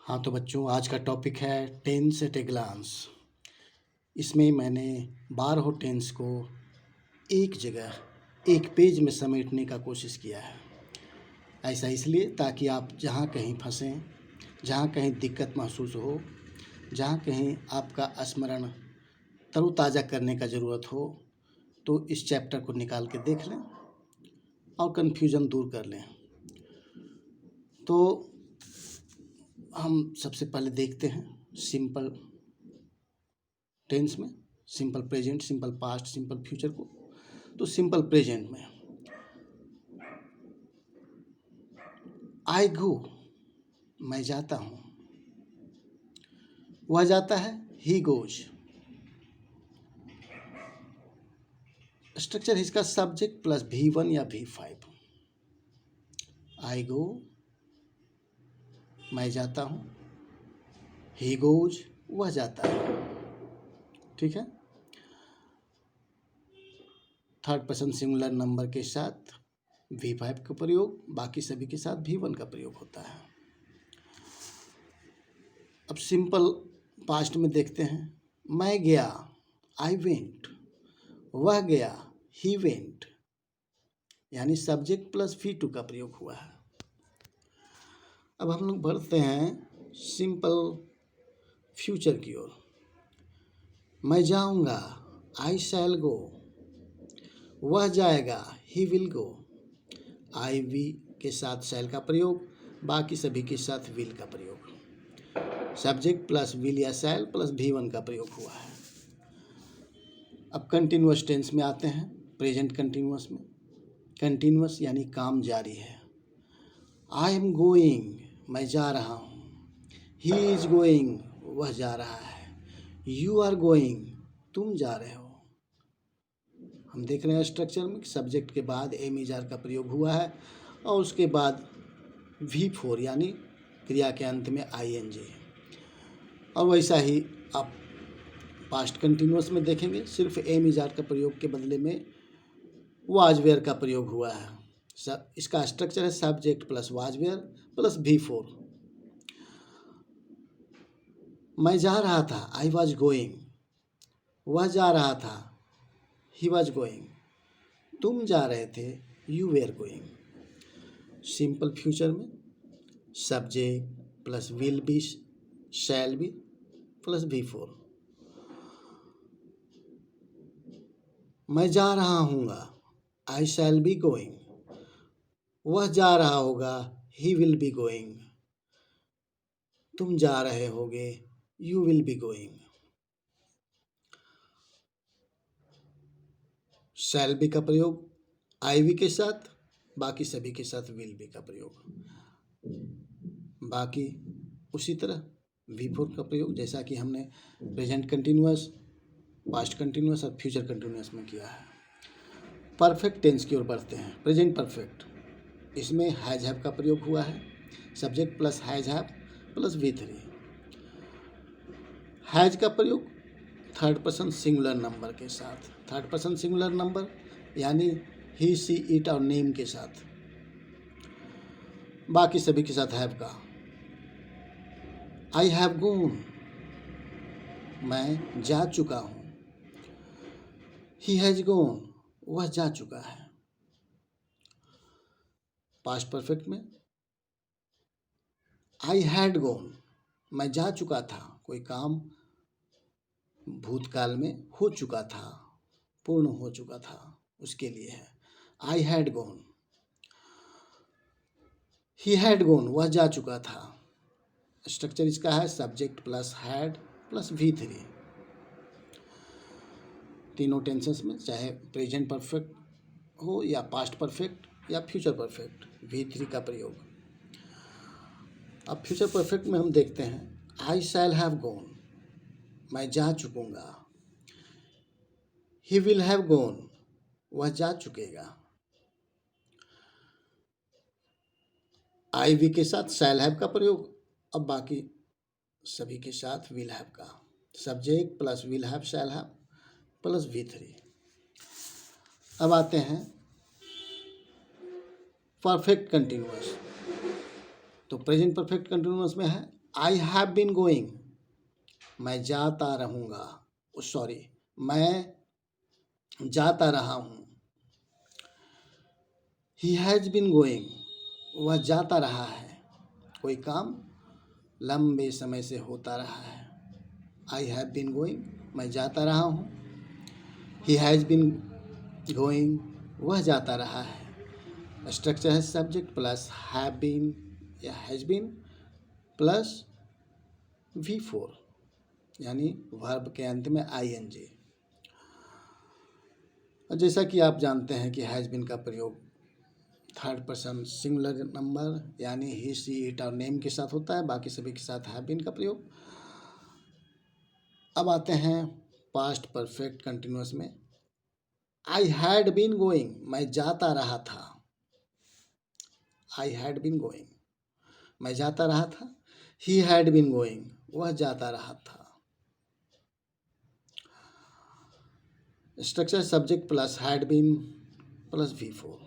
हाँ तो बच्चों, आज का टॉपिक है टेंस एट ए ग्लांस। इसमें मैंने 12 टेंस को एक जगह एक पेज में समेटने का कोशिश किया है। ऐसा इसलिए ताकि आप जहाँ कहीं फंसें, जहाँ कहीं दिक्कत महसूस हो, जहाँ कहीं आपका स्मरण तरोताज़ा करने का ज़रूरत हो, तो इस चैप्टर को निकाल के देख लें और कन्फ्यूज़न दूर कर लें। तो हम सबसे पहले देखते हैं सिंपल टेंस में, simple present, simple past, simple future को। तो सिंपल प्रेजेंट में आई गो, मैं जाता हूँ, वह जाता है, ही गोज। स्ट्रक्चर है इसका सब्जेक्ट प्लस V1 या V5। आई गो, मैं जाता हूँ, ही गोज, वह जाता है। ठीक है। थर्ड पर्सन सिंगुलर नंबर के साथ V5 का प्रयोग, बाकी सभी के साथ V1 का प्रयोग होता है। अब सिंपल पास्ट में देखते हैं, मैं गया, आई वेंट, वह गया, ही वेंट, यानी सब्जेक्ट प्लस V2 का प्रयोग हुआ है। अब हम लोग बढ़ते हैं सिंपल फ्यूचर की ओर। मैं जाऊंगा, आई शैल गो, वह जाएगा, he will go. I we के साथ शैल का प्रयोग, बाकी सभी के साथ विल का प्रयोग। सब्जेक्ट प्लस विल या शैल प्लस V1 का प्रयोग हुआ है। अब कंटिन्यूअस टेंस में आते हैं, प्रेजेंट कंटिन्यूअस में। कंटिन्यूअस यानी काम जारी है। आई एम गोइंग, मैं जा रहा हूँ। ही इज गोइंग, वह जा रहा है। यू आर गोइंग, तुम जा रहे हो। हम देख रहे हैं स्ट्रक्चर में सब्जेक्ट के बाद एम इज आर का प्रयोग हुआ है और उसके बाद V4 यानी क्रिया के अंत में ING। और वैसा ही आप पास्ट कंटिन्यूअस में देखेंगे, सिर्फ एम इज आर का प्रयोग के बदले में वाज वेयर का प्रयोग हुआ है। इसका स्ट्रक्चर है subject plus was were plus V4। मैं जा रहा था, आई वॉज गोइंग, वह जा रहा था, ही वॉज गोइंग, तुम जा रहे थे, you were going. Simple future में subject plus will be, shall be plus V4। मैं जा रहा हूँगा, आई शैल बी गोइंग, वह जा रहा होगा, ही विल बी गोइंग, तुम जा रहे होगे, you will be going. Shall be का प्रयोग आई वी के साथ, बाकी सभी के साथ विल बी का प्रयोग। बाकी उसी तरह V4 का प्रयोग जैसा कि हमने प्रेजेंट कंटिन्यूअस, पास्ट कंटिन्यूअस और फ्यूचर कंटिन्यूअस में किया है। परफेक्ट टेंस की ओर बढ़ते हैं। प्रेजेंट परफेक्ट, इसमें हैज हैव का प्रयोग हुआ है। Subject plus has have plus V3। Has का प्रयोग थर्ड पर्सन सिंगुलर नंबर के साथ, थर्ड पर्सन सिंगुलर नंबर यानी ही सी इट और नेम के साथ, बाकी सभी के साथ हैव का। आई हैव गोन, मैं जा चुका हूँ। ही हैज गोन, वह जा चुका है। पास्ट परफेक्ट में आई हैड गोन, मैं जा चुका था, कोई काम भूतकाल में हो चुका था, पूर्ण हो चुका था, उसके लिए है I had gone. He had gone, वह जा चुका था। स्ट्रक्चर इसका है subject plus had plus V3। तीनों टेंसेस में, चाहे प्रेजेंट परफेक्ट हो या पास्ट परफेक्ट या फ्यूचर परफेक्ट, V3 का प्रयोग। अब फ्यूचर परफेक्ट में हम देखते हैं आई शैल हैव गोन, मैं जा चुकूंगा। ही विल हैव गोन, वह जा चुकेगा। आई वी के साथ शैल हैव का प्रयोग, अब बाकी सभी के साथ विल हैव का। Subject plus will have shall have plus V3। अब आते हैं परफेक्ट कंटिन्यूअस। तो प्रेजेंट परफेक्ट कंटिन्यूअस में है आई हैव बीन गोइंग, मैं जाता रहूँगा, सॉरी, मैं जाता रहा हूँ। ही हैज़ बीन गोइंग, वह जाता रहा है, कोई काम लंबे समय से होता रहा है। आई हैव बीन गोइंग, मैं जाता रहा हूँ। ही हैज़ बीन गोइंग, वह जाता रहा है। स्ट्रक्चर है सब्जेक्ट प्लस हैव बीन या हैज़ बीन प्लस V4, यानी वर्ब के अंत में ING। जैसा कि आप जानते हैं कि हैज़ बीन का प्रयोग थर्ड पर्सन सिंगुलर नंबर यानी ही, सी, इट और नेम के साथ होता है, बाकी सभी के साथ हैव बीन का प्रयोग। अब आते हैं पास्ट परफेक्ट कंटिन्यूअस में। आई हैड बीन गोइंग, मैं जाता रहा था। आई हैड बीन गोइंग, मैं जाता रहा था। ही हैड बीन गोइंग, वह जाता रहा था। Structure subject plus had been plus V4।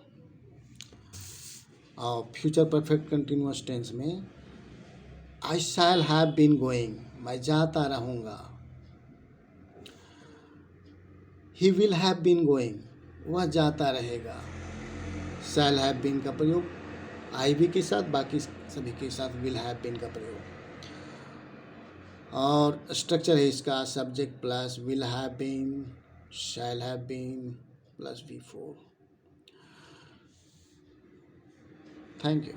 और फ्यूचर परफेक्ट कंटिन्यूअस टेंस में I shall have been going, मैं जाता रहूँगा। He will have been going, वह जाता रहेगा। शैल हैव बीन का प्रयोग आई भी के साथ, बाकी सभी के साथ विल हैव बीन का प्रयोग। और स्ट्रक्चर है इसका subject plus will have been, shall have been plus V4। Thank you.